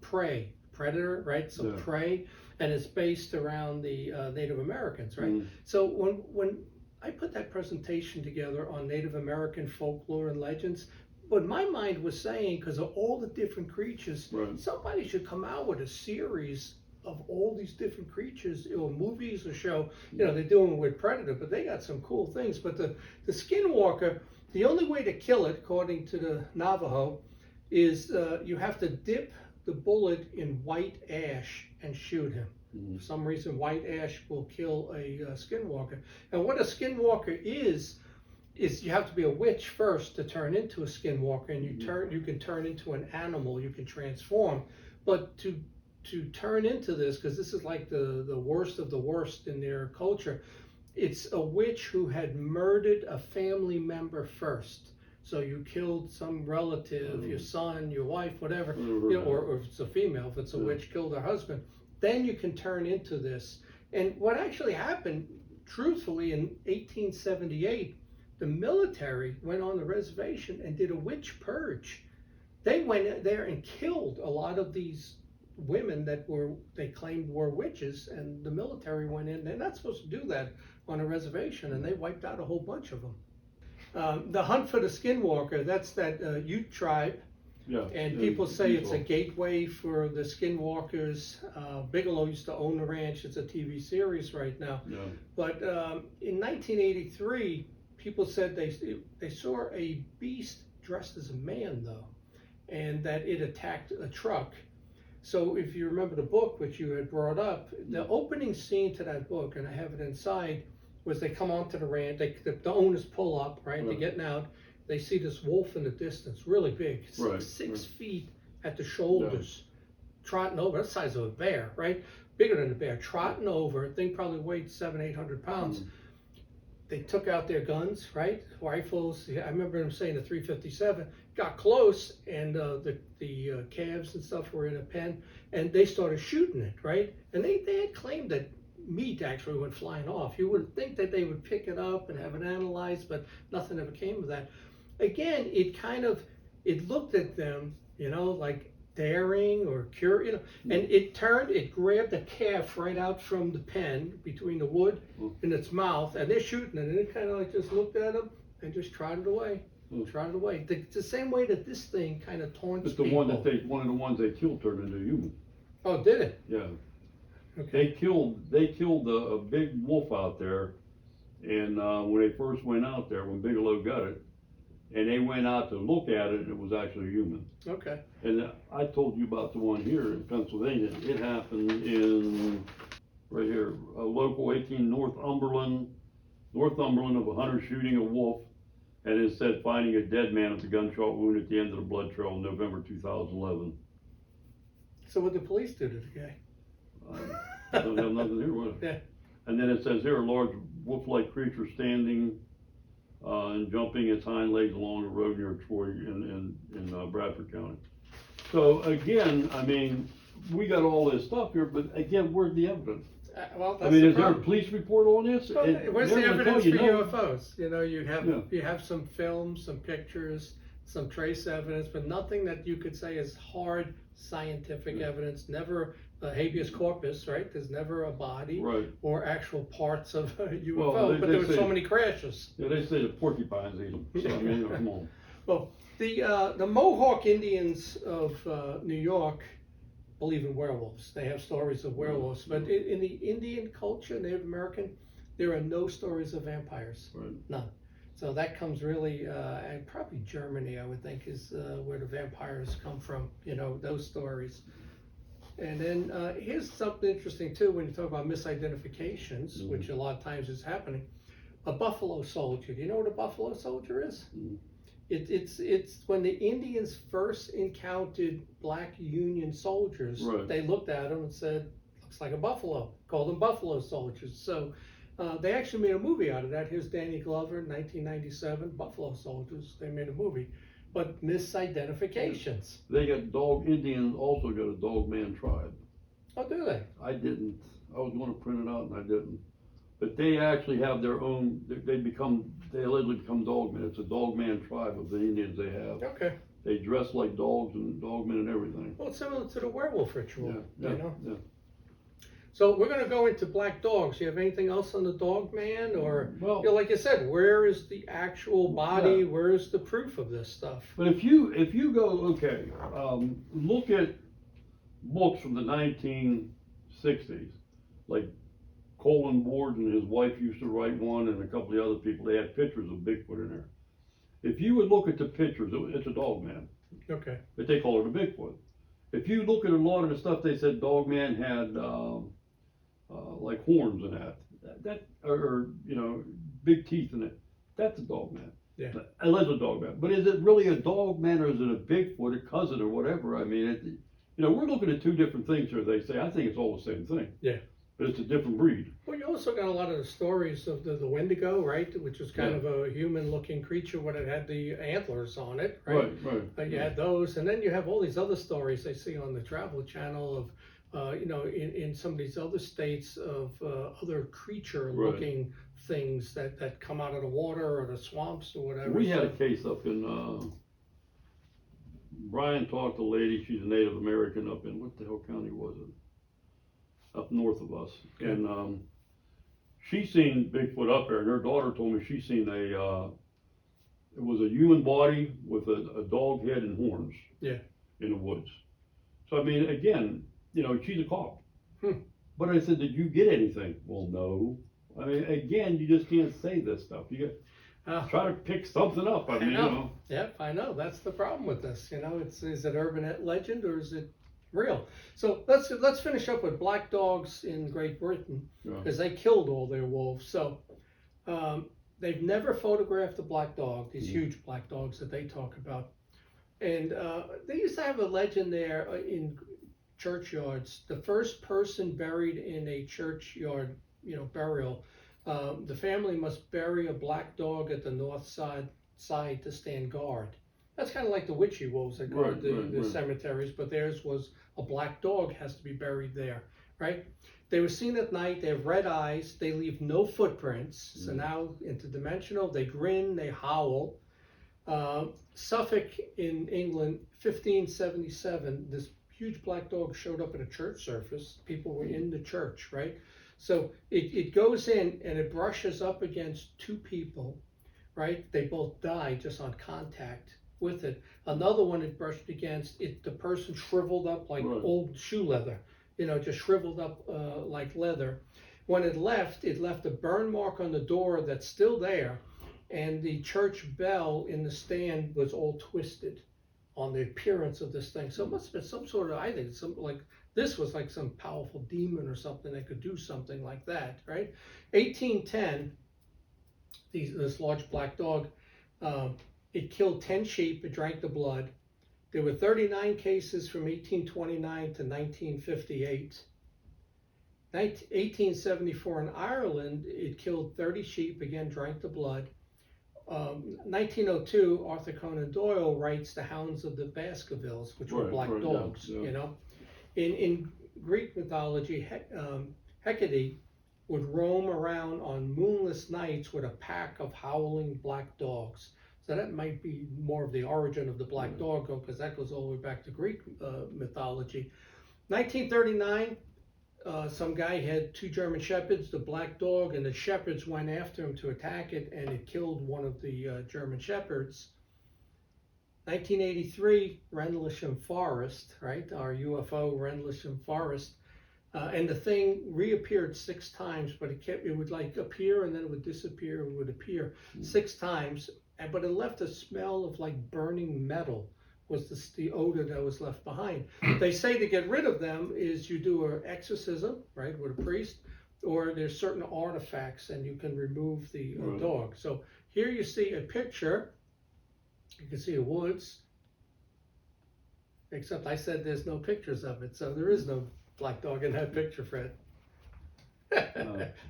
Prey, Predator, right? So Prey, and it's based around the Native Americans, right? So when I put that presentation together on Native American folklore and legends, what my mind was saying, because of all the different creatures, somebody should come out with a series of all these different creatures, or movies or show. You know, they're doing it with Predator, but they got some cool things. But the Skinwalker, the only way to kill it, according to the Navajo, is you have to dip the bullet in white ash and shoot him. For some reason, white ash will kill a Skinwalker. And what a Skinwalker is is you have to be a witch first to turn into a skinwalker, and you can turn into an animal, you can transform, but to turn into this, because this is like the worst of the worst in their culture, it's a witch who had murdered a family member first. So you killed some relative, your son, your wife, whatever, you know, or if it's a female, if it's a witch, killed her husband, then you can turn into this. And what actually happened, truthfully, in 1878, the military went on the reservation and did a witch purge. They went there and killed a lot of these women that they claimed were witches, and the military went in. They're not supposed to do that on a reservation, and they wiped out a whole bunch of them. The hunt for the Skinwalker, that's that Ute tribe, and people say it's a gateway for the Skinwalkers. Bigelow used to own the ranch. It's a TV series right now. But in 1983, people said they saw a beast dressed as a man, though, and that it attacked a truck. So if you remember the book, which you had brought up, the opening scene to that book, and I have it inside, was they come onto the ranch, the owners pull up, right? They're getting out, they see this wolf in the distance, really big, six feet at the shoulders, trotting over, that's the size of a bear, right? Bigger than a bear, trotting over, the thing probably weighed 700-800 pounds. They took out their guns, right? Rifles, I remember them saying the .357, got close, and the calves and stuff were in a pen, and they started shooting it, right? And they had claimed that meat actually went flying off. You would think that they would pick it up and have it analyzed, but nothing ever came of that. Again, it looked at them, you know, like daring or curious, you know, and it grabbed the calf right out from the pen between the wood in its mouth, and they're shooting it, and it kind of like just looked at them and just trotted away. Trotted away. The same way that this thing kind of taunts people. One of the ones they killed turned into a human. Oh, did it? Yeah. Okay. They killed a big wolf out there, and when they first went out there, when Bigelow got it, and they went out to look at it, it was actually a human. Okay. And I told you about the one here in Pennsylvania. It happened in, right here, a local 18 Northumberland of a hunter shooting a wolf, and it said finding a dead man with a gunshot wound at the end of the blood trail in November 2011. So what did the police do to the guy? I don't have nothing here with it. Yeah. And then it says here, a large wolf-like creature standing and jumping its hind legs along the road near Troy in Bradford County. So again, I mean, we got all this stuff here, but again, where's the evidence? Well, I mean, is there a police report on this? Well, where's the evidence for no. UFOs? You know, you have some films, some pictures, some trace evidence, but nothing that you could say is hard scientific evidence. Never habeas corpus, right? There's never a body or actual parts of a UFO, but there were so many crashes. Yeah, they say the porcupines eat them. So, I mean, come on. Well, the Mohawk Indians of New York believe in werewolves. They have stories of werewolves, but in the Indian culture, Native American, there are no stories of vampires. None. So that comes really, and probably Germany, I would think, is where the vampires come from, you know, those stories. And then here's something interesting too, when you talk about misidentifications, which a lot of times is happening. A buffalo soldier, do you know what a buffalo soldier is? It's when the Indians first encountered black Union soldiers, they looked at them and said, looks like a buffalo, called them buffalo soldiers. So they actually made a movie out of that. Here's Danny Glover, 1997, Buffalo Soldiers. They made a movie. But misidentifications. They got Indians also got a Dogman tribe. Oh, do they? I didn't. I was going to print it out and I didn't. But they actually have their own, they allegedly become Dogmen. It's a Dogman tribe of the Indians they have. Okay. They dress like dogs and dogmen and everything. Well, it's similar to the werewolf ritual, you know? Yeah. So we're going to go into black dogs. You have anything else on the Dogman, or well, you know, like you said, where is the actual body? Where is the proof of this stuff? But if you go, look at books from the 1960s, like Colin Ward and his wife used to write one, and a couple of other people. They had pictures of Bigfoot in there. If you would look at the pictures, it's a Dogman. Okay. But they call it a Bigfoot. If you look at a lot of the stuff, they said Dogman had like horns and that or you know, big teeth in it. that's a Dogman. Yeah. Unless a Dogman. But is it really a Dogman or is it a Bigfoot, a cousin or whatever? I mean, we're looking at two different things here, they say. I think it's all the same thing. Yeah. But it's a different breed. Well, you also got a lot of the stories of the Wendigo, right? Which was kind Yeah. of a human-looking creature when it had the antlers on it, right? Right. You had those, and then you have all these other stories I see on the Travel Channel of, in some of these other states of other creature-looking things that come out of the water or the swamps or whatever. We had a case up in, Brian talked to a lady, she's a Native American up in, what the hell county was it? Up north of us. Okay. And she seen Bigfoot up there, and her daughter told me she seen it was a human body with a dog head and horns. Yeah. In the woods. So I mean, again, she's a cop. But I said, did you get anything? Well, no. I mean, again, you just can't say this stuff. You try to pick something up. I mean, Yep, I know. That's the problem with this. Is it urban legend or is it real? So let's finish up with black dogs in Great Britain, because they killed all their wolves. So they've never photographed a black dog, these huge black dogs that they talk about. And they used to have a legend there in churchyards. The first person buried in a churchyard, burial, the family must bury a black dog at the north side to stand guard. That's kind of like the Witchy Wolves that guard the cemeteries, but theirs was a black dog has to be buried there, right? They were seen at night. They have red eyes. They leave no footprints. So now interdimensional. They grin. They howl. Suffolk in England, 1577, this huge black dog showed up at a church service. People were in the church, right? So it goes in and it brushes up against two people, right? They both die just on contact with it. Another one it brushed against, the person shriveled up like old shoe leather, just shriveled up like leather. When it left a burn mark on the door that's still there, and the church bell in the stand was all twisted on the appearance of this thing. So it must have been some sort of, I think, this was like some powerful demon or something that could do something like that, right? 1810, this large black dog, it killed 10 sheep, it drank the blood. There were 39 cases from 1829 to 1958. 1874 in Ireland, it killed 30 sheep, again drank the blood. 1902, Arthur Conan Doyle writes The Hounds of the Baskervilles, which were black dogs, In Greek mythology, Hecate would roam around on moonless nights with a pack of howling black dogs. So that might be more of the origin of the black dog, because that goes all the way back to Greek mythology. 1939, some guy had two German shepherds, the black dog, and the shepherds went after him to attack it, and it killed one of the German shepherds. 1983, Rendlesham Forest, right? Our UFO, Rendlesham Forest. And the thing reappeared 6 times, but it would like appear and then it would disappear and would appear 6 times. But it left a smell of like burning metal, was the odor that was left behind. They say to get rid of them is you do an exorcism, right, with a priest, or there's certain artifacts and you can remove the dog. So here you see a picture. You can see the woods, except I said there's no pictures of it, so there is no black dog in that picture, Fred.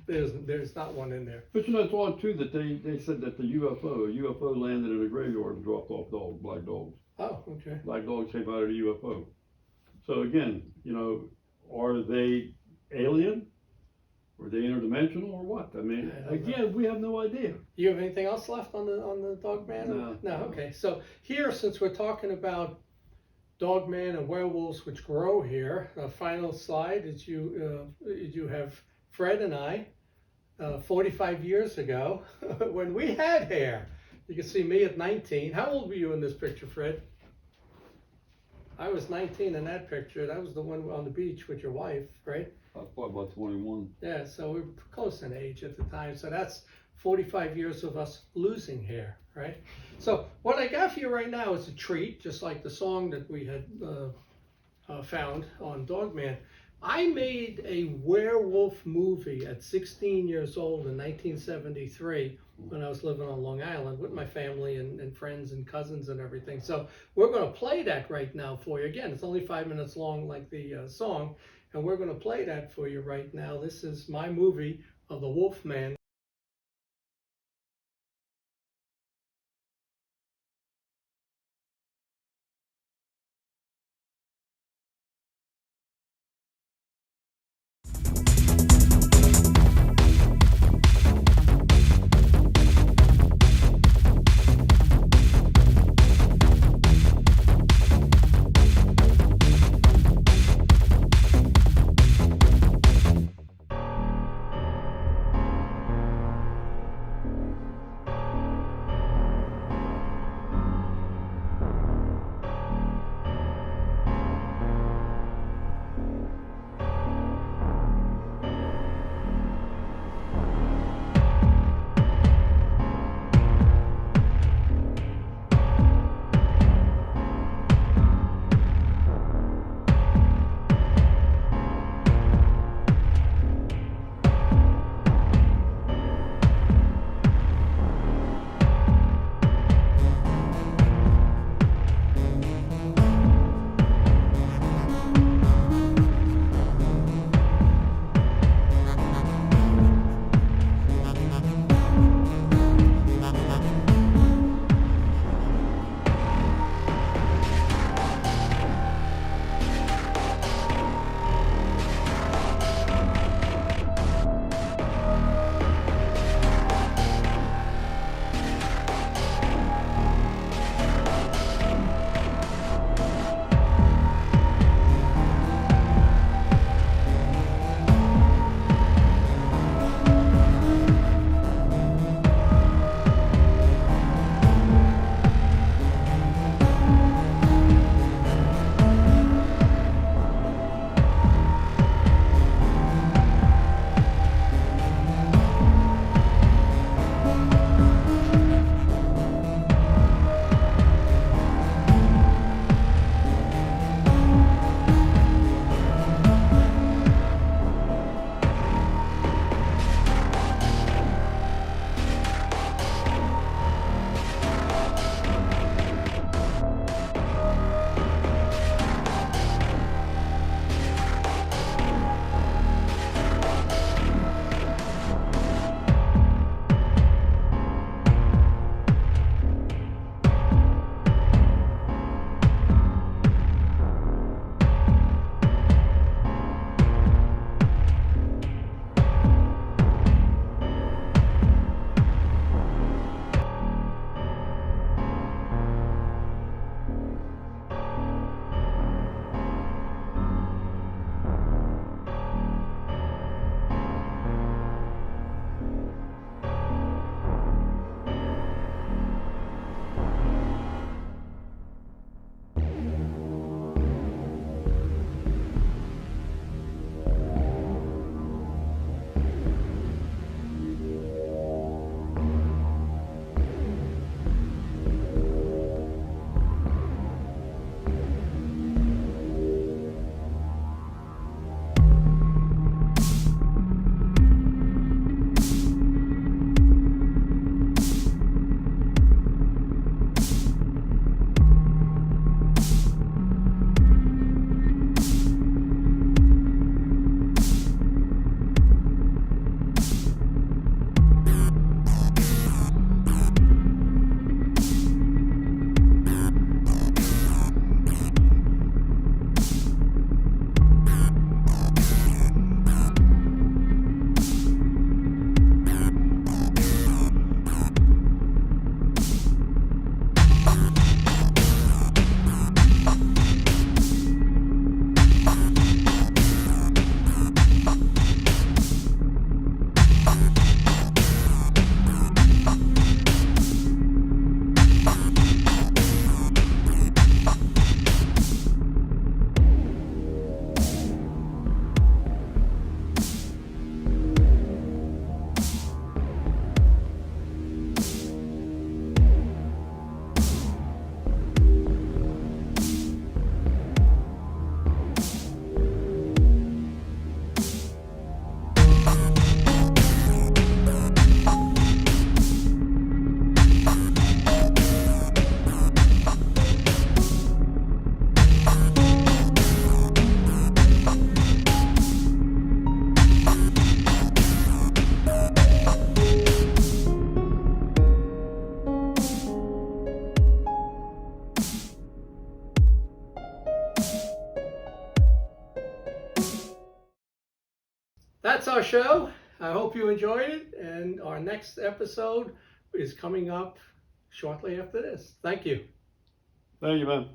There's not one in there. But it's odd too that they said that a UFO landed in a graveyard and dropped off black dogs. Oh, okay. Black dogs came out of the UFO. So again, are they alien? Are they interdimensional or what? I mean, again, we have no idea. You have anything else left on the Dogman? No. Okay. So here, since we're talking about Dogman and werewolves which grow here, the final slide is you have Fred and I, 45 years ago, when we had hair. You can see me at 19. How old were you in this picture, Fred? I was 19 in that picture. That was the one on the beach with your wife, right? I was probably about 21. Yeah, so we were close in age at the time. So that's 45 years of us losing hair, right? So what I got for you right now is a treat, just like the song that we had found on Dogman. I made a werewolf movie at 16 years old in 1973 when I was living on Long Island with my family and friends and cousins and everything. So we're going to play that right now for you. Again, it's only 5 minutes long, like the song, and we're going to play that for you right now. This is my movie of the Wolfman. that's our show. I hope you enjoyed it, and our next episode is coming up shortly after this. Thank you. Thank you, man.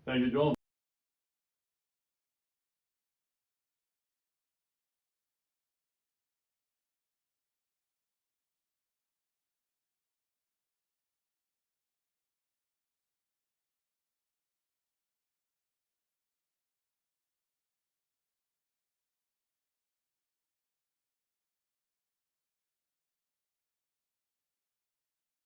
Thank you, John.